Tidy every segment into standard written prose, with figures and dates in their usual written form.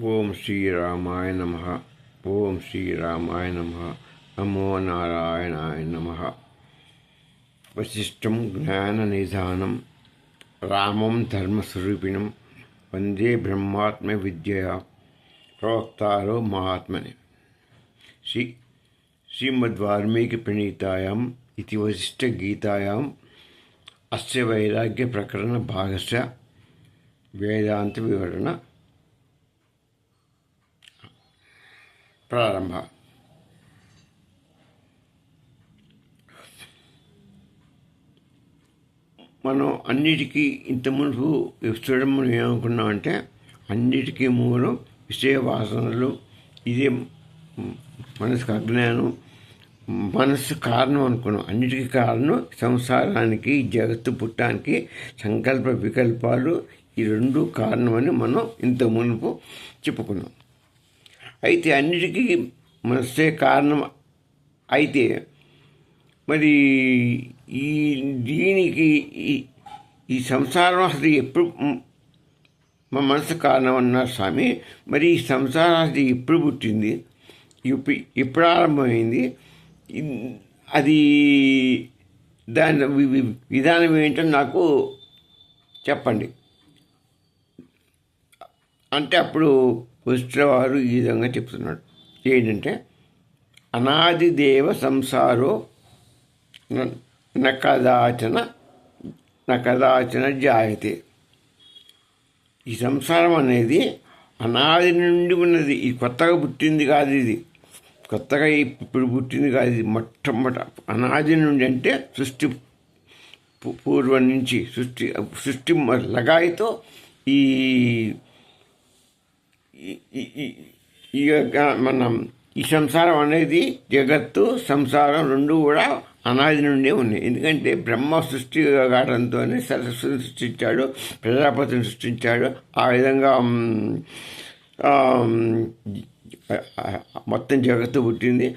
ఓం శ్రీరామాయ నమ. ఓం శ్రీరామాయ నమ. నమో నారాయణాయ నమ. వశిష్టం జ్ఞాననిధానం రామం ధర్మస్వరూపిణం వందే బ్రహ్మాత్మ విద్యయా ప్రవక్తారో మహాత్మనే. శ్రీమద్వాల్మీకి ప్రణీతాయాం ఇతి వశిష్ఠగీతాయాం అస్య వైరాగ్య ప్రకరణ భాగస్య వేదాంత వివరణ ప్రారంభ. మనం అన్నిటికీ ఇంత మునుపు చూడడం మనం ఏమనుకున్నామంటే అన్నిటికీ మూలం విషయ వాసనలు, ఇదే మనసుకు అజ్ఞానం, మనస్సు కారణం అనుకున్నాం. అన్నిటికీ కారణం సంసారానికి, జగత్తు పుట్టానికి సంకల్ప వికల్పాలు, ఈ రెండు కారణమని మనం ఇంత మునుపు చెప్పుకున్నాం. అయితే అన్నిటికీ మనస్సే కారణం అయితే మరి దీనికి ఈ సంసారం అసలు ఎప్పుడు మా మనసు కారణం అన్నారు స్వామి. మరి ఈ సంసారం అసలు ఎప్పుడు పుట్టింది, ఎప్పుడు ఆరంభమైంది, అది దాని విధానం ఏంటో నాకు చెప్పండి అంటే అప్పుడు వశిష్ఠులవారు ఈ విధంగా చెప్తున్నాడు. ఏంటంటే అనాది దేవ సంసారో నకదాచన జాయతే. ఈ సంసారం అనేది అనాది నుండి ఉన్నది, ఇది కొత్తగా పుట్టింది కాదు, ఇది కొత్తగా ఇప్పుడు పుట్టింది కాదు, ఇది మొట్టమొదటి అనాది నుండి. అంటే సృష్టి పూర్వం నుంచి సృష్టి లగాయితో ఈ మనం ఈ సంసారం అనేది జగత్తు సంసారం రెండు కూడా అనాది నుండే ఉన్నాయి. ఎందుకంటే బ్రహ్మ సృష్టి కావడంతోనే సరస్వతిని సృష్టించాడు, ప్రజాపతిని సృష్టించాడు. ఆ విధంగా మొత్తం జగత్తు పుట్టింది.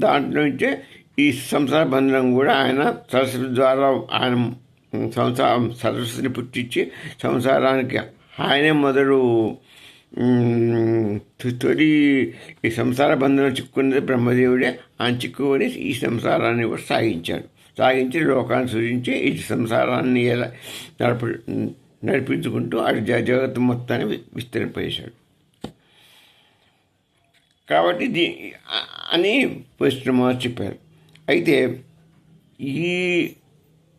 దాంట్లో నుంచే ఈ సంసార బంధనం కూడా ఆయన సరస్వతి ద్వారా ఆయన సరస్వతిని పుట్టించి సంసారానికి ఆయనే మొదలు తొలి ఈ సంసార బంధంలో చిక్కుకున్నది బ్రహ్మదేవుడే. ఆయన చిక్కుకొని ఈ సంసారాన్ని కూడా సాగించి లోకాన్ని సృజించి ఈ సంసారాన్ని ఎలా నడిపించుకుంటూ అటు జగత్తు మొత్తాన్ని విస్తరింపజేశాడు. కాబట్టి అని వశిష్ఠులు చెప్పారు. అయితే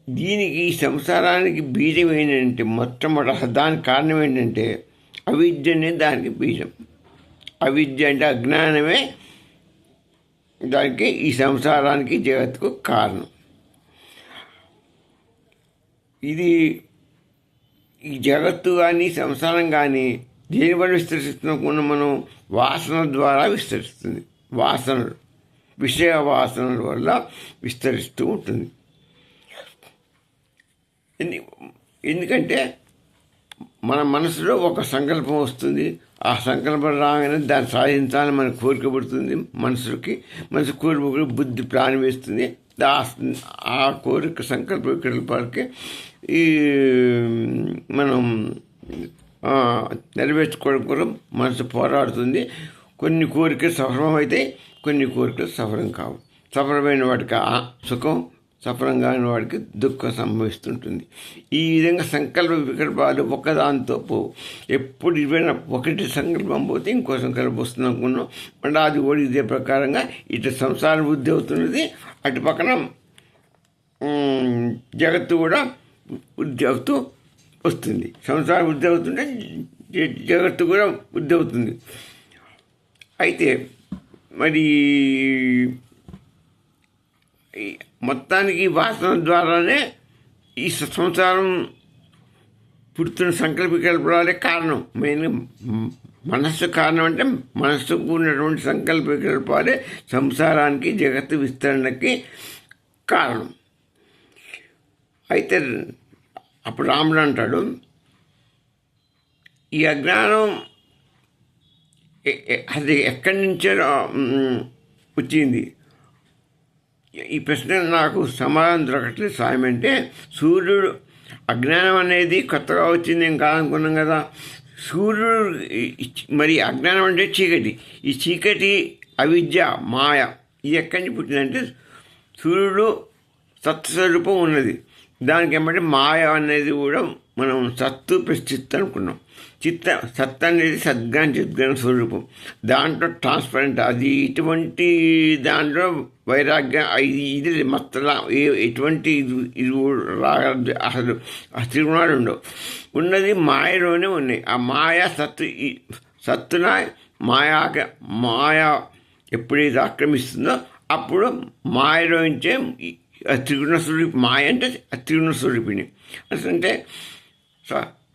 దీనికి ఈ సంసారానికి బీజం ఏంటంటే మొట్టమొదటి దానికి కారణం ఏంటంటే అవిద్య అనేది దానికి బీజం. అవిద్య అంటే అజ్ఞానమే దానికి ఈ సంసారానికి జగత్తుకు కారణం. ఇది ఈ జగత్తు కానీ సంసారం కానీ దేని వల్ల విస్తరిస్తున్న మనం వాసన ద్వారా విస్తరిస్తుంది. వాసనలు, విషయ వాసనల వల్ల విస్తరిస్తూ ఉంటుంది. ఎందుకంటే మన మనసులో ఒక సంకల్పం వస్తుంది, ఆ సంకల్పం రాగానే దాన్ని సాధించాలని మన కోరిక పడుతుంది. మనసు కోరిక బుద్ధి ప్లాన్ వేస్తుంది. ఆ కోరిక సంకల్ప వికల్పాలకి ఈ మనం నెరవేర్చుకోవడం కోసం మనసు పోరాడుతుంది. కొన్ని కోరికలు సఫలమైతే, కొన్ని కోరికలు సఫలం కావు. సఫలమైన వాటికి సుఖం, సఫలం కాని వాడికి దుఃఖం సంభవిస్తుంటుంది. ఈ విధంగా సంకల్ప వికల్పాలు ఒకదాంతో పోవు. ఎప్పుడు ఇవైనా ఒకటి సంకల్పం పోతే ఇంకో సంకల్పం వస్తుంది అనుకున్నాం. అంటే అది కూడా ఇదే ప్రకారంగా ఇటు సంసార బుద్ధి అవుతున్నది, అటు పక్కన జగత్తు కూడా బుద్ధి అవుతూ వస్తుంది. సంసార బుద్ధి అవుతుంటే జగత్తు కూడా బుద్ధి అవుతుంది. అయితే మరి మొత్తానికి వాసన ద్వారానే ఈ సంసారం పుడుతున్న సంకల్ప వికల్పాలే కారణం. మెయిన్గా మనస్సు కారణం. అంటే మనస్సుకు ఉన్నటువంటి సంకల్ప వికల్పాలే సంసారానికి, జగత్తు విస్తరణకి కారణం. అయితే అప్పుడు రాముడు అంటాడు, ఈ అజ్ఞానం అది ఎక్కడి నుంచో వచ్చింది. ఈ ప్రశ్న నాకు సమాధానం దొరకట్లేదు స్వామి. అంటే సూర్యుడు అజ్ఞానం అనేది కొత్తగా వచ్చింది ఏం కాదనుకున్నాం కదా. సూర్యుడు మరి అజ్ఞానం అంటే చీకటి. ఈ చీకటి అవిద్య మాయ ఇది ఎక్కడి నుంచి పుట్టిందంటే సూర్యుడు సత్స్వరూపం ఉన్నది. దానికి ఏమంటే మాయ అనేది కూడా మనం సత్తు ప్లస్ చిత్త అనుకున్నాం. సత్ అనేది సద్జ్ఞాన చిద్జ్ఞాన స్వరూపం. దాంట్లో ట్రాన్స్పరెంట్ అది ఇటువంటి దాంట్లో వైరాగ్యం ఇది మత్తలా ఎటువంటి ఇది అసలు తిరుగునాడు ఉండవు. ఉన్నది మాయలోనే ఉన్నాయి. ఆ మాయ సత్తున మాయ ఎప్పుడైతే ఆక్రమిస్తుందో అప్పుడు మాయలోంచే త్రిగుణ స్వరూపి. మాయ అంటే త్రిగుణ స్వరూపిణి అంటే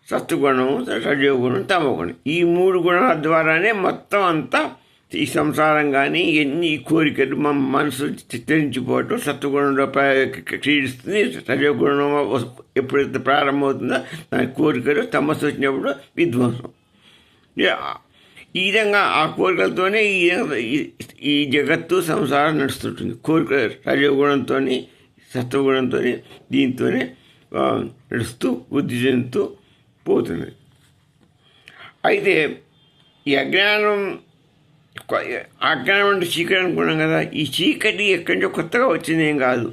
సత్వగుణం, రజోగుణం, తమోగుణం. ఈ 3 గుణాల ద్వారానే మొత్తం అంతా ఈ సంసారం కానీ ఎన్ని కోరికలు మనసు చిత్తరించిపోవటం సత్వగుణంలో క్షీణిస్తుంది. రజోగుణం ఎప్పుడైతే ప్రారంభమవుతుందో దాని కోరికలు, తమస్సు వచ్చినప్పుడు విధ్వంసం. ఈ విధంగా ఆ కోరికలతోనే ఈ జగత్తు సంసారం నడుస్తుంటుంది. కోరిక రజోగుణంతో సత్వగుణంతో దీంతోనే నడుస్తూ వృద్ధి చెందుతూ పోతున్నది. అయితే ఈ అజ్ఞానం అంటే చీకటి అనుకున్నాం కదా. ఈ చీకటి ఎక్కడి నుంచో కొత్తగా వచ్చింది ఏం కాదు.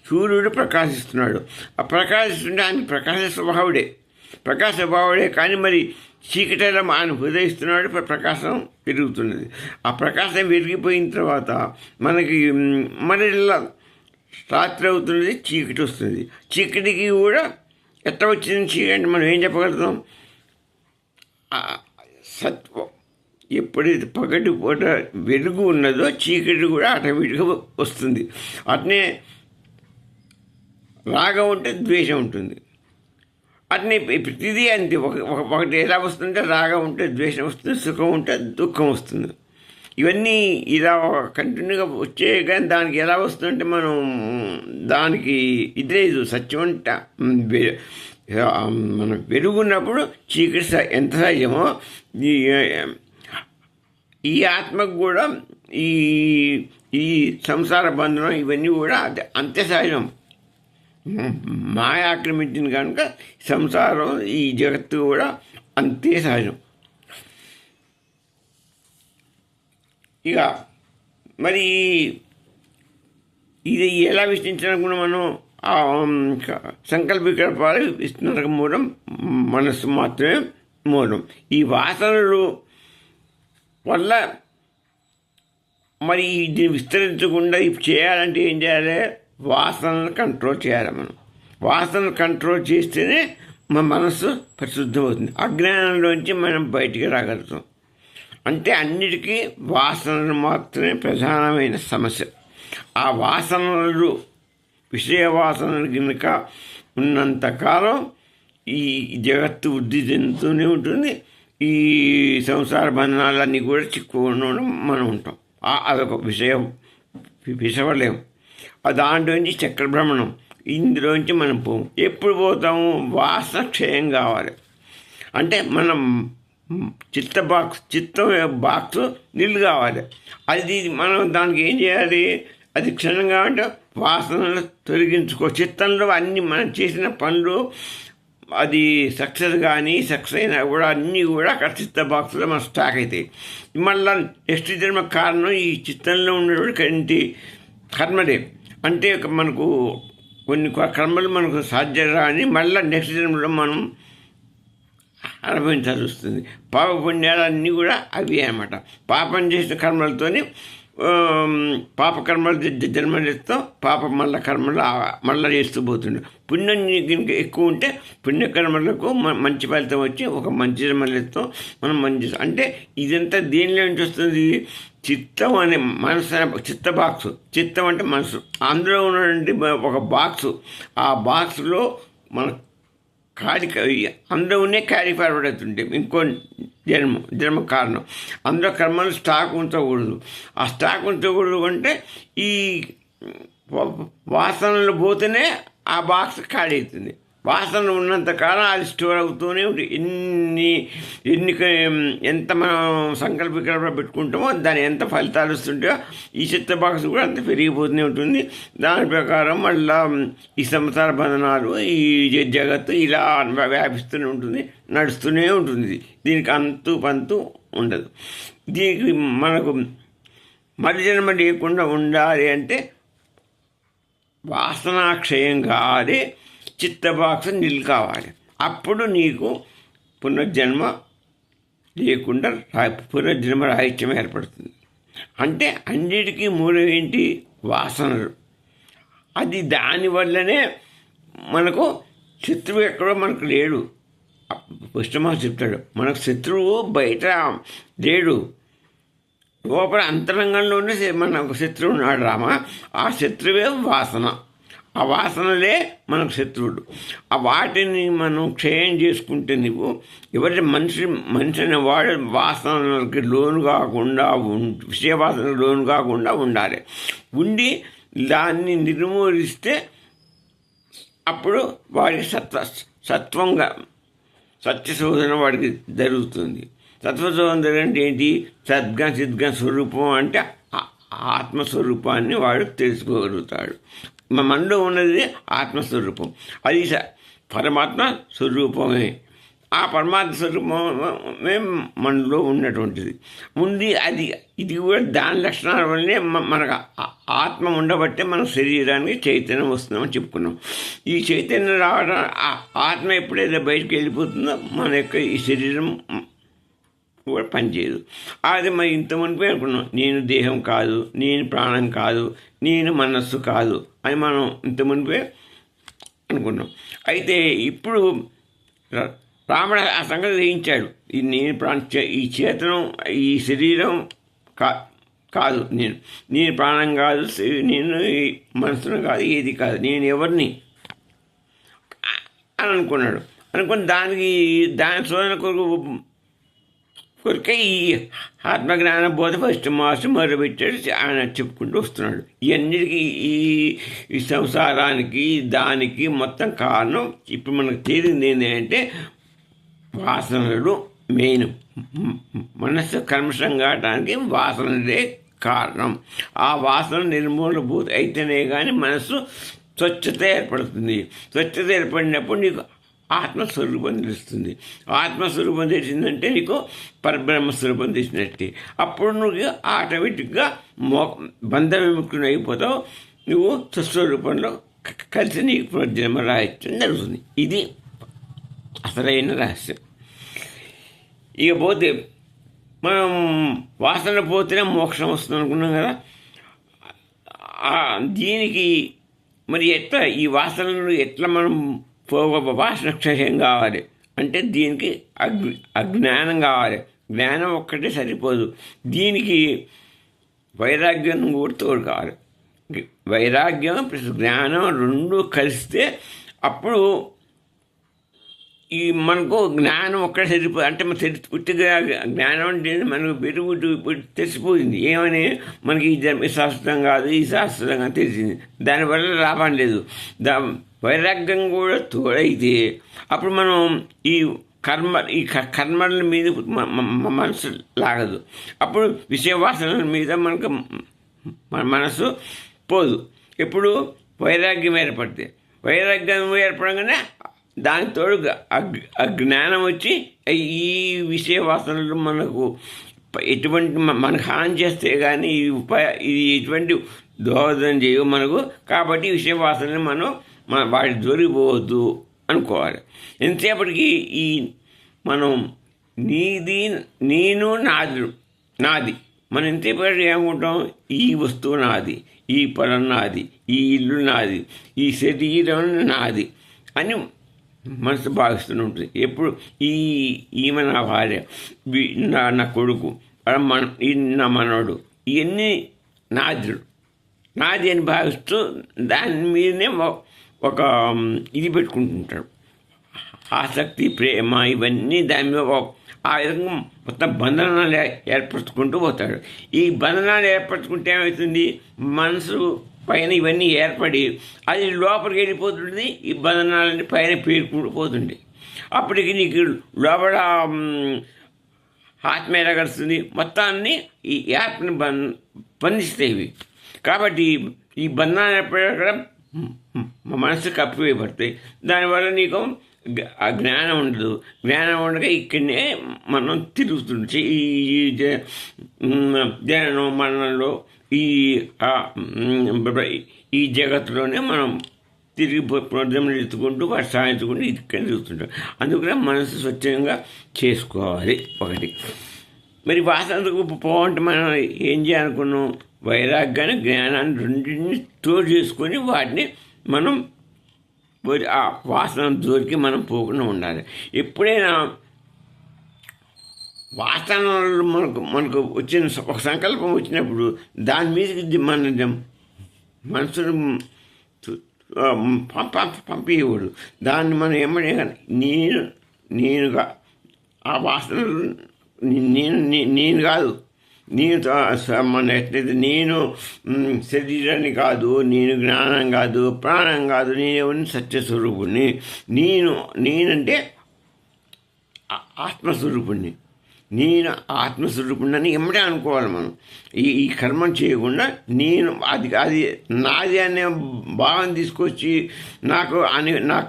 సూర్యుడు ప్రకాశిస్తున్నాడు. ఆ ప్రకాశిస్తుంటే ఆయన ప్రకాశ స్వభావుడే కానీ మరి చీకటిలో ఆయన హృదయిస్తున్నాడు. ప్రకాశం పెరుగుతున్నది. ఆ ప్రకాశం పెరిగిపోయిన తర్వాత మనకి మరి రాత్రి అవుతున్నది, చీకటి వస్తుంది. చీకటికి కూడా ఎట్లా వచ్చింది చీకటి మనం ఏం చెప్పగలుగుతాం? సత్వం ఎప్పుడైతే పగటి పూట వెలుగు ఉన్నదో చీకటి కూడా ఆటోమేటిక్గా వస్తుంది. అట్నే రాగం ఉంటే ద్వేషం ఉంటుంది. అట్నే ప్రతిదీ అంతే. ఒకటి ఎలా వస్తుంటే రాగం ఉంటే ద్వేషం వస్తుంది, సుఖం ఉంటే దుఃఖం వస్తుంది. ఇవన్నీ ఇలా కంటిన్యూగా వచ్చే కానీ దానికి ఎలా వస్తుందంటే మనం దానికి ఇదిలేదు. సత్యం అంట మనం వెలుగున్నప్పుడు చీకటి ఎంత సహజమో ఈ ఆత్మకు కూడా ఈ సంసార బంధనం ఇవన్నీ కూడా అంతే సహజం. మాయ ఆక్రమించింది కనుక సంసారం ఈ జగత్తు కూడా అంతే సహజం. ఇక మరి ఇది ఎలా విశ్లేషించాలనుకున్నా మనం సంకల్ప వికల్పాలు విష్ణునకు మూలం, మనస్సు మాత్రమే మూలం. ఈ వాసనలు వల్ల మరి దీన్ని విస్తరించకుండా చేయాలంటే ఏం చేయాలి? వాసనను కంట్రోల్ చేయాలి. మనం వాసనను కంట్రోల్ చేస్తేనే మన మనస్సు పరిశుద్ధమవుతుంది. అజ్ఞానంలోంచి మనం బయటికి రాగలుగుతాం. అంటే అన్నిటికీ వాసనలు మాత్రమే ప్రధానమైన సమస్య. ఆ వాసనలు విషయ వాసనలు కనుక ఉన్నంతకాలం ఈ జగత్తు వృద్ధి చెందుతూనే ఉంటుంది. ఈ సంసార బంధనాలన్నీ కూడా చిక్కుకుండా మనం ఉంటాం. అదొక విషవలేం. దాంట్లోంచి చక్రభ్రమణం. ఇందులోంచి మనం పోము. ఎప్పుడు పోతాము? వాసన క్షయం కావాలి. అంటే మనం చిత్తం బాక్స్ నీళ్ళు కావాలి. అది మనం దానికి ఏం చేయాలి? అది క్షణంగా అంటే వాసనలు తొలగించుకో. చిత్తంలో అన్ని మనం చేసిన పనులు అది సక్సెస్ అయినా కూడా అన్నీ కూడా అక్కడ చిత్త బాక్స్లో మనం స్టాక్ అవుతాయి. మళ్ళీ నెక్స్ట్ జన్మ కారణం ఈ చిత్తంలో ఉన్నటువంటి కర్మలే. అంటే మనకు కొన్ని కర్మలు మనకు సాధ్యం రాని మళ్ళీ నెక్స్ట్ జన్మలో మనం అనుభవించాల్సి వస్తుంది. పాప పుణ్యాలన్నీ కూడా అవి అన్నమాట. పాపం చేసిన కర్మలతోని పాపకర్మలు జన్మనిస్తాం. పాప మళ్ళీ కర్మలు మళ్ళీ చేస్తూ పోతుండే. పుణ్యం కనుక ఎక్కువ ఉంటే పుణ్యకర్మలకు మంచి ఫలితం వచ్చి ఒక మంచి జన్మలు ఇస్తాం. మనం మంచి అంటే ఇదంతా దేనిలో నుంచి వస్తుంది? చిత్తం అనే మనసు, చిత్త బాక్సు. చిత్తం అంటే మనసు. అందులో ఉన్నటువంటి ఒక బాక్సు. ఆ బాక్స్లో మన అందులోనే క్యారీ ఫార్వర్డ్ అవుతుంటే ఇంకో జన్మ కారణం. అందులో కర్మలు స్టాక్ ఉంచకూడదు. ఆ స్టాక్ ఉంచకూడదు అంటే ఈ వాసనలు పోతేనే ఆ బాక్స్ ఖాళీ అవుతుంది. వాసన ఉన్నంత కాలం అది స్టోర్ అవుతూనే ఉంటుంది. ఎంత మనం సంకల్ప పెట్టుకుంటామో దాని ఎంత ఫలితాలు వస్తుంటాయో ఈ చిత్త బాక్స్ కూడా అంత పెరిగిపోతూనే ఉంటుంది. దాని ప్రకారం మళ్ళీ ఈ సంసార బంధనాలు, ఈ జగత్తు ఇలా వ్యాపిస్తూనే ఉంటుంది, నడుస్తూనే ఉంటుంది. దీనికి అంతు పంతు ఉండదు. దీనికి మనకు మళ్ళీ జన్మ లేకుండా ఉండాలి అంటే వాసనాక్షయం కావాలి, చిత్తబాక్స్ నిల్ కావాలి. అప్పుడు నీకు పునర్జన్మ లేకుండా పునర్జన్మ రాహిత్యం ఏర్పడుతుంది. అంటే అన్నిటికీ మూలం ఏంటి? వాసనలు. అది దానివల్లనే మనకు శత్రువు ఎక్కడో మనకు లేడు. కృష్ణమాస్ చెప్తాడు, మనకు శత్రువు బయట లేడు, లోపల అంతరంగంలోనే మనకు శత్రువు ఉన్నాడు రామ. ఆ శత్రువే వాసన. ఆ వాసనలే మనకు శత్రువుడు. ఆ వాటిని మనం క్షయం చేసుకుంటే నువ్వు ఎవరి మనిషి అనేవాడు వాసనలకి లోను కాకుండా విషయవాసనకు లోను కాకుండా ఉండాలి. ఉండి దాన్ని నిర్మూలిస్తే అప్పుడు వాడికి సత్వంగా సత్యశోధన వాడికి జరుగుతుంది. సత్వశోధన అంటే ఏంటి? సద్గణ సిద్గణ స్వరూపం అంటే ఆత్మస్వరూపాన్ని వాడు తెలుసుకోగలుగుతాడు. మనలో ఉన్నది ఆత్మస్వరూపం, అది పరమాత్మ స్వరూపమే. ఆ పరమాత్మ స్వరూపమే మనలో ఉన్నటువంటిది ఉంది. ఇది కూడా దాని లక్షణాల వల్లనే మనకు ఆత్మ ఉండబట్టే మన శరీరానికి చైతన్యం వస్తుందని చెప్పుకున్నాం. ఈ చైతన్యం రావడం, ఆత్మ ఎప్పుడైతే బయటకు వెళ్ళిపోతుందో మన యొక్క ఈ శరీరం కూడా పనిచేయదు. అది మరి ఇంత మునిపే అనుకున్నాం, నేను దేహం కాదు, నేను ప్రాణం కాదు, నేను మనస్సు కాదు అని మనం ఇంత మునిపే అనుకున్నాం. అయితే ఇప్పుడు రాముడు ఆ సంగతి గ్రహించాడు. ఈ చేతనం, ఈ శరీరం కాదు, నేను ప్రాణం కాదు, నేను మనసును కాదు, ఏది కాదు, నేను ఎవరిని అని అనుకున్నాడు. అనుకుని దాని శోధన కొరికే ఈ ఆత్మజ్ఞాన బోధ ఫస్ట్ మాస్టర్ మొదలుపెట్టాడు. ఆయన చెప్పుకుంటూ వస్తున్నాడు. ఇవన్నిటికీ ఈ సంసారానికి దానికి మొత్తం కారణం ఇప్పుడు మనకు తేలింది ఏంటంటే వాసనలు మెయిన్. మనస్సు కల్మషం కావడానికి వాసనలే కారణం. ఆ వాసన నిర్మూలభూత అయితేనే కానీ మనస్సు స్వచ్ఛత ఏర్పడుతుంది. స్వచ్ఛత ఏర్పడినప్పుడు నీకు ఆత్మస్వరూపం తెలుస్తుంది. ఆత్మస్వరూపం తెలిసిందంటే నీకు పరబ్రహ్మస్వరూపం తెలిసినట్టే. అప్పుడు నువ్వు ఆటోమేటిక్గా బంధ విముక్తుని అయిపోతావు. నువ్వు స్వస్వరూపంలో కలిసి నీకు పునర్జన్మ రాహిత్యం జరుగుతుంది. ఇది అసలైన రహస్యం. ఇక పోతే మనం వాసన పోతేనే మోక్షం వస్తుంది అనుకున్నాం కదా. దీనికి మరి ఎట్లా ఈ వాసనలు ఎట్లా మనం వాసన క్షయం కావాలి అంటే దీనికి అజ్ఞానం కావాలి. జ్ఞానం ఒక్కటే సరిపోదు, దీనికి వైరాగ్యం కూడా తోడు కావాలి. వైరాగ్యం ప్లస్ జ్ఞానం రెండు కలిస్తే అప్పుడు ఈ మనకు జ్ఞానం ఒక్కటే సరిపోదు. అంటే మన పుట్టిగా జ్ఞానం అంటే మనకు ఇప్పుడు తెలిసిపోయింది. ఏమని మనకి ఈ శాస్త్రం కాదు, ఈ శాస్త్రంగా తెలిసింది. దానివల్ల లాభం లేదు. వైరాగ్యం కూడా తోడైతే అప్పుడు మనం ఈ కర్మల మీద మనసు లాగదు. అప్పుడు విషయవాసనల మీద మనకు మనసు పోదు. ఎప్పుడు వైరాగ్యం ఏర్పడితే, వైరాగ్యం ఏర్పడగానే దాని తోడు అజ్ఞానం వచ్చి ఈ విషయ వాసనలు మనకు ఎటువంటి మనకు హాని చేస్తే కానీ ఇది ఎటువంటి దోహదం చేయవు మనకు. కాబట్టి ఈ విషయ వాసనని మనం వాటి దొరికిపోవద్దు అనుకోవాలి. ఎంతసేపటికి ఈ మనం నేను నాది మనం ఎంతసేపటి ఏమనుకుంటాం? ఈ వస్తువు నాది, ఈ పొలం నాది, ఈ ఇల్లు నాది, ఈ శరీరం నాది అని మనసు భావిస్తూనే ఉంటుంది. ఎప్పుడు ఈమె నా భార్య, నా కొడుకు, నా మనవడు, ఇవన్నీ నాది అని భావిస్తూ దాని మీదనే ఒక ఇది పెట్టుకుంటుంటాడు. ఆసక్తి, ప్రేమ ఇవన్నీ దాని మీద ఆ విధంగా మొత్తం బంధనాలు ఏర్పరచుకుంటూ పోతాడు. ఈ బంధనాలు ఏర్పరచుకుంటే ఏమవుతుంది? మనసు పైన ఇవన్నీ ఏర్పడి అది లోపలికి వెళ్ళిపోతుంది, ఈ బంధనాలన్నీ పైన పేరుకుండిపోతుంది. అప్పటికి నీకు లోపల ఆత్మ ఎలాగలుస్తుంది, మొత్తాన్ని ఈ యాప్ని బంధిస్తాయి. కాబట్టి ఈ బంధనాలు ఎప్పుడక్కడ మనసు కప్పివేయబడతాయి. దానివల్ల నీకు ఆ జ్ఞానం ఉండదు. జ్ఞానం ఉండగా ఇక్కడనే మనం తిరుగుతుంటే ఈ జననం మరణంలో ఈ జగత్తులోనే మనం తిరిగి పునర్జన్మలు ఎత్తుకుంటూ వాటి సాధించుకుంటూ ఇక్కడ తిరుగుతుంటాం. అందుకనే మనసు స్వచ్ఛంగా చేసుకోవాలి. ఒకటి మరి వాసనకు పోవంటే మనం ఏం చేయాలనుకున్నాం, వైరాగ్యాన్ని జ్ఞానాన్ని రెండింటిని తోడు చేసుకొని వాటిని మనం ఆ వాసన జోలికి మనం పోకుండా ఉండాలి. ఎప్పుడైనా వాసనలు మనకు వచ్చిన ఒక సంకల్పం వచ్చినప్పుడు దాని మీదకి మన మనసును పంపించకూడదు. దాన్ని మనం ఏమనే నేనుగా ఆ వాసనలు నేను కాదు, మన ఎట్లయితే నేను శరీరాన్ని కాదు, నేను జ్ఞానం కాదు, ప్రాణం కాదు, నేనేమని సత్యస్వరూపుణ్ణి, నేనంటే ఆత్మస్వరూపుణ్ణి, నేను ఆత్మస్వరూపుణ్ణి ఎమ్మటే అనుకోవాలి. మనం ఈ కర్మం చేయకుండా నేను అది నాది అనే భావం తీసుకొచ్చి నాకు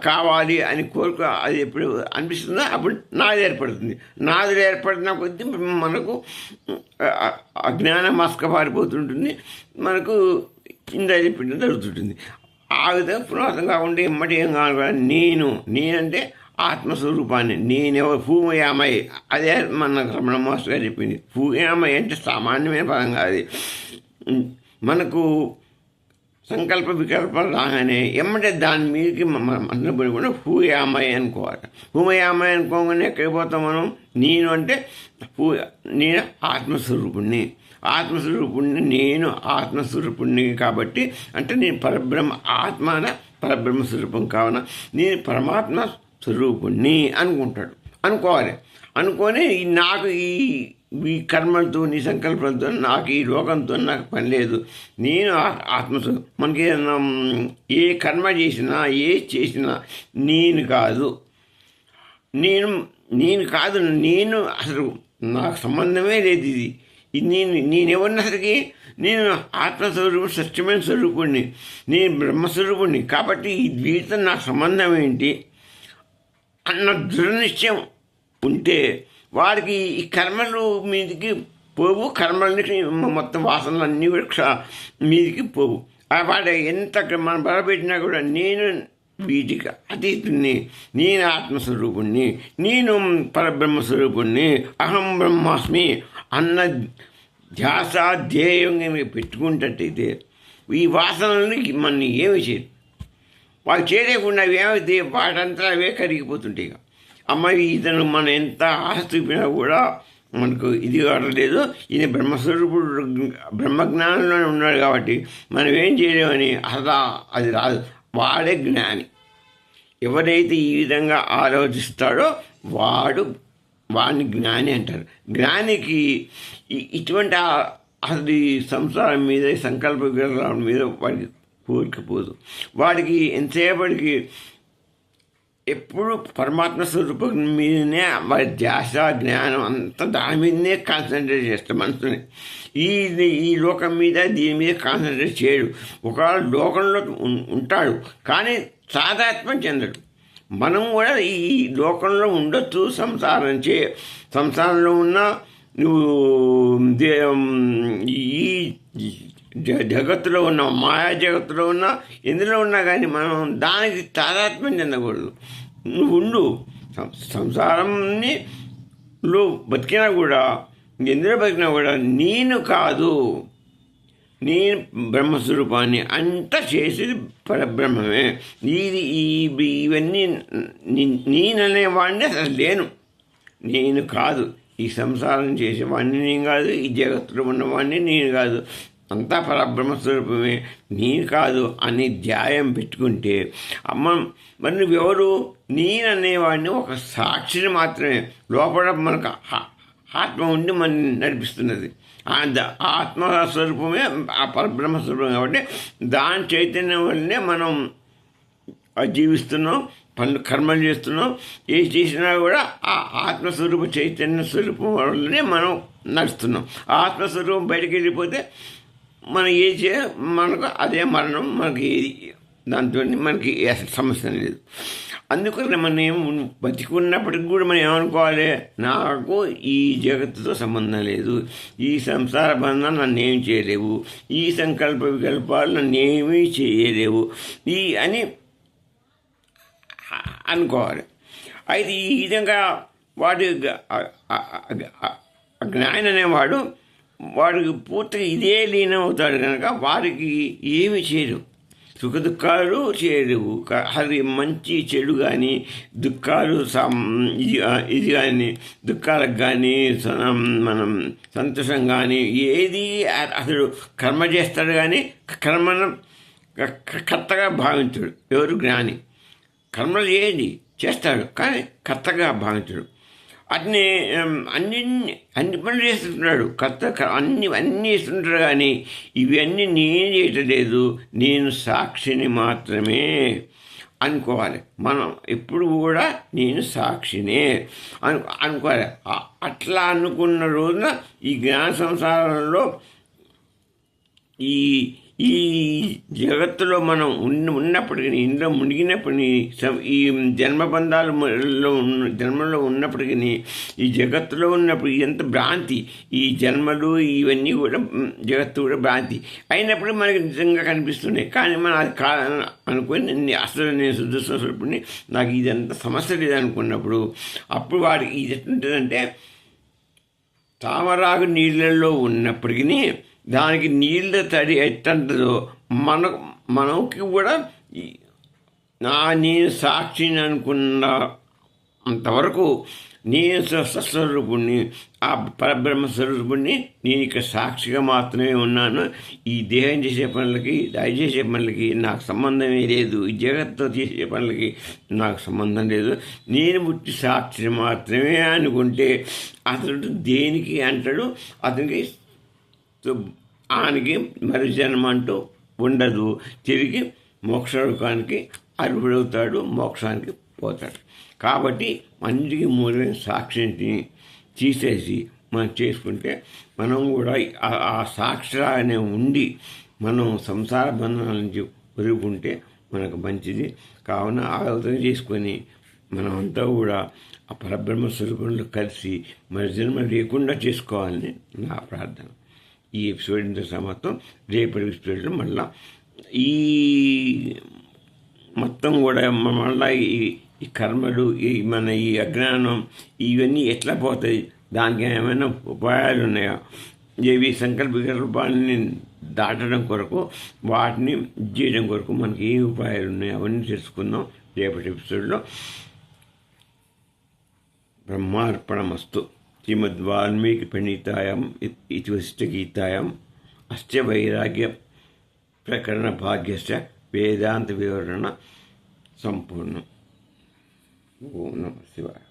కావాలి అని కోరిక అది ఎప్పుడు అనిపిస్తుందో అప్పుడు నాది ఏర్పడుతుంది. నాది ఏర్పడిన కొద్దీ మనకు అజ్ఞానం మస్కపారిపోతుంటుంది, మనకు ఇంద్రియ పిండం జరుగుతుంటుంది. ఆ విధంగా పునరావృతం కాకుండా ఎమ్మటి ఏం కావాలి, నేనంటే ఆత్మస్వరూపాన్ని, నేనెవరు భూమయామయ్య, అదే మన రమణ మాస్టర్ గారు చెప్పింది. భూయామయ్య అంటే సామాన్యమైన పదం కాదు. మనకు సంకల్ప వికల్పాలు రాగానే ఎమ్మటే దాని మీదకి మనసు పడిపోయినా భూయామయ్య అనుకోవాలి. భూమయామయ్య అనుకోగానే ఎక్కడికి పోతాం మనం, నేను అంటే నేను ఆత్మస్వరూపుణ్ణి, నేను ఆత్మస్వరూపుణ్ణి కాబట్టి అంటే నేను పరబ్రహ్మ ఆత్మాన పరబ్రహ్మ స్వరూపం కావున నేను పరమాత్మ స్వరూపుణ్ణి అనుకోవాలి. అనుకొని నాకు ఈ కర్మలతో నీ సంకల్పాలతో నాకు ఈ లోకంతో నాకు పని లేదు, నేను ఆత్మస్వరూపం. మనకి ఏ కర్మ చేసినా చేసినా నేను కాదు, నేను అసలు నాకు సంబంధమే లేదు. ఇది నేనెవరిని అసలుకి, నేను ఆత్మస్వరూపుడు, సత్యమైన స్వరూపుణ్ణి, నేను బ్రహ్మస్వరూపుణ్ణి. కాబట్టి ఈ వీటితో నాకు సంబంధం ఏంటి అన్న దృఢనిశ్చయం ఉంటే వాడికి ఈ కర్మలు మీదికి పోవు, కర్మలకి మొత్తం వాసనలు అన్నీ కూడా మీదికి పోవు. వాడు ఎంత మనం బలపెట్టినా కూడా నేను వీటికి అతీతుణ్ణి, నేను ఆత్మస్వరూపుణ్ణి, నేను పరబ్రహ్మస్వరూపుణ్ణి, అహం బ్రహ్మాస్మి అన్న ధ్యాస ధ్యేయంగా మీరు పెట్టుకుంటట్టయితే ఈ వాసనల్ని మన ఏమి చేయదు. వాళ్ళు చేయలేకుండా ఏమైతే వాటంతా అవే కరిగిపోతుంటాయి. అమ్మాయి ఇతను మనం ఎంత ఆశ చూపినా కూడా మనకు ఇది కావట్లేదు, ఇది బ్రహ్మస్వరూపుడు బ్రహ్మజ్ఞానంలోనే ఉన్నాడు కాబట్టి మనం ఏం చేయలేమని అసలు అది రాదు. వాడే జ్ఞాని. ఎవరైతే ఈ విధంగా ఆలోచిస్తాడో వాడిని జ్ఞాని అంటారు. జ్ఞానికి ఇటువంటి అసలు ఈ సంసారం మీద, సంకల్ప విగ్రహాల మీద వాడికి కోరికపోదు. వాడికి ఎంతసేపటికి ఎప్పుడు పరమాత్మ స్వరూపం మీదనే వాడి ధ్యాస జ్ఞానం అంతా దాని మీదనే కాన్సన్ట్రేట్ చేస్తాడు మనసుని. ఈ లోకం మీద దీని మీద కాన్సన్ట్రేట్ చేయడు. ఒకవేళ లోకంలో ఉంటాడు కానీ సాధాత్మ చెందడు. మనం కూడా ఈ లోకంలో ఉండొచ్చు, సంసారంలో ఉన్న నువ్వు ఈ జగత్తులో ఉన్న మాయా జగత్తులో ఉన్నా ఎందులో ఉన్నా కానీ మనం దానికి తాదాత్మ్యం చెందకూడదు. నువ్వు ఉండు, సంసారాన్ని నువ్వు బతికినా కూడా ఎందులో బతికినా కూడా నేను కాదు, నేను బ్రహ్మస్వరూపాన్ని అంతా చేసేది పరబ్రహ్మమే. ఇవన్నీ నేననేవాడిని అసలు లేను, నేను కాదు, ఈ సంసారం చేసేవాడిని నేను కాదు, ఈ జగత్తులో ఉన్నవాడిని నేను కాదు, అంతా పరబ్రహ్మస్వరూపమే, నేను కాదు అని ధ్యాయం పెట్టుకుంటే మరి నువ్వెవరు, నేననేవాడిని ఒక సాక్షిని మాత్రమే. లోపల మనకు ఆత్మ ఉండి మనం నడిపిస్తున్నది. ఆత్మస్వరూపమే ఆ పరబ్రహ్మస్వరూపం కాబట్టి దాని చైతన్యం వల్లనే మనం జీవిస్తున్నాం, పనులు కర్మలు చేస్తున్నాం. ఏ చేసినా కూడా ఆ ఆత్మస్వరూప చైతన్య స్వరూపం వల్లనే మనం నడుస్తున్నాం. ఆ ఆత్మస్వరూపం బయటకు వెళ్ళిపోతే మనం ఏ మనకు అదే మరణం, మనకి దాంతో మనకి సమస్య లేదు. అందుకని మనం బతికున్నప్పటికి కూడా మనం ఏమనుకోవాలి, నాకు ఈ జగత్తుతో సంబంధం లేదు, ఈ సంసార బంధం నన్ను ఏం చేయలేవు, ఈ సంకల్ప వికల్పాలు నన్ను ఏమీ చేయలేవు అని అనుకోవాలి. అయితే ఈ విధంగా వాడి జ్ఞాని అనేవాడు వాడికి పూర్తిగా ఇదే లీనం అవుతాడు కనుక వారికి ఏమి చేయరు, సుఖ దుఃఖాలు చేయలేవు. అది మంచి చెడు కానీ దుఃఖాలు ఇది కానీ దుఃఖాలకు కానీ మనం సంతోషం కానీ ఏది అసలు కర్మ చేస్తాడు కానీ కర్మను కర్తగా భావించడు. ఎవరు జ్ఞాని కర్మలు ఏది చేస్తాడు కానీ కర్తగా భావించడు. అట్నే అన్ని పనులు చేస్తుంటున్నాడు, అన్నీ చేస్తుంటాడు కానీ ఇవన్నీ నేను చేయటం లేదు, నేను సాక్షిని మాత్రమే అనుకోవాలి. మనం ఎప్పుడు కూడా నేను సాక్షినే అనుకోవాలి. అట్లా అనుకున్న రోజున ఈ జ్ఞాన సంసారంలో ఈ ఈ జగత్తులో మనం ఉన్నప్పటికీ, ఇందులో మునిగినప్పటికీ, ఈ జన్మలో ఉన్నప్పటికీ, ఈ జగత్తులో ఉన్నప్పుడు ఎంత భ్రాంతి, ఈ జన్మలు ఇవన్నీ కూడా జగత్తు కూడా భ్రాంతి అయినప్పుడు మనకి నిజంగా కనిపిస్తున్నాయి. కానీ మనం అది అనుకొని అసలు నేను శుద్ధ స్వరూపుడిని, నాకు ఇదంతా సమస్య లేదనుకున్నప్పుడు అప్పుడు వాడికి ఇది ఎట్లుంటుందంటే తామరాకు నీళ్ళల్లో ఉన్నప్పటికీ దానికి నీళ్ళ తడి ఎట్టంటదో మనకి కూడా నేను సాక్షిని అనుకున్న అంతవరకు నేను స్వస్వరూపుణ్ణి, ఆ పరబ్రహ్మస్వరూపుణ్ణి, నేను ఇక్కడ సాక్షిగా మాత్రమే ఉన్నాను. ఈ దేహం చేసే పనులకి, అది చేసే పనులకి నాకు సంబంధమే లేదు, ఈ జగత్తుతో చేసే పనులకి నాకు సంబంధం లేదు, నేను పుట్టి సాక్షిని మాత్రమే అనుకుంటే అతడు దేనికి అంటాడు, అతనికి ఆయనకి మరి జన్మ అంటూ ఉండదు, తిరిగి మోక్షలోకానికి అర్హుడవుతాడు, మోక్షానికి పోతాడు. కాబట్టి అన్నిటికీ మూలమైన సాక్షిని తీసేసి మనం చేసుకుంటే మనం కూడా ఆ సాక్షిగానే ఉండి మనం సంసార బంధనాల నుంచి వదులుకుంటే మనకు మంచిది. కావున ఆలోచన చేసుకొని మనమంతా కూడా ఆ పరబ్రహ్మ స్వరూపంలో కలిసి మరి జన్మ లేకుండా చేసుకోవాలని నా ప్రార్థన. ఈ ఎపిసోడ్ ఇంత సమాప్తం. రేపటి ఎపిసోడ్లో మళ్ళీ ఈ మొత్తం కూడా మళ్ళీ ఈ కర్మలు, మన ఈ అజ్ఞానం ఇవన్నీ ఎట్లా పోతాయి, దానికి ఏమైనా ఉపాయాలు ఉన్నాయా, ఏవి సంకల్ప వికల్పాలని దాటడం కొరకు, వాటిని చేయడం కొరకు మనకి ఏ ఉపాయాలు ఉన్నాయో అవన్నీ తెలుసుకుందాం రేపటి ఎపిసోడ్లో. బ్రహ్మార్పణమస్తు. శ్రీమద్వాల్మీకి ప్రణీతాయాం ఇతివశిష్టగీతాయాం అస్య వైరాగ్య ప్రకరణ భాగ్యస్య వేదాంత వివరణ సంపూర్ణం. ఓం నమః శివాయ.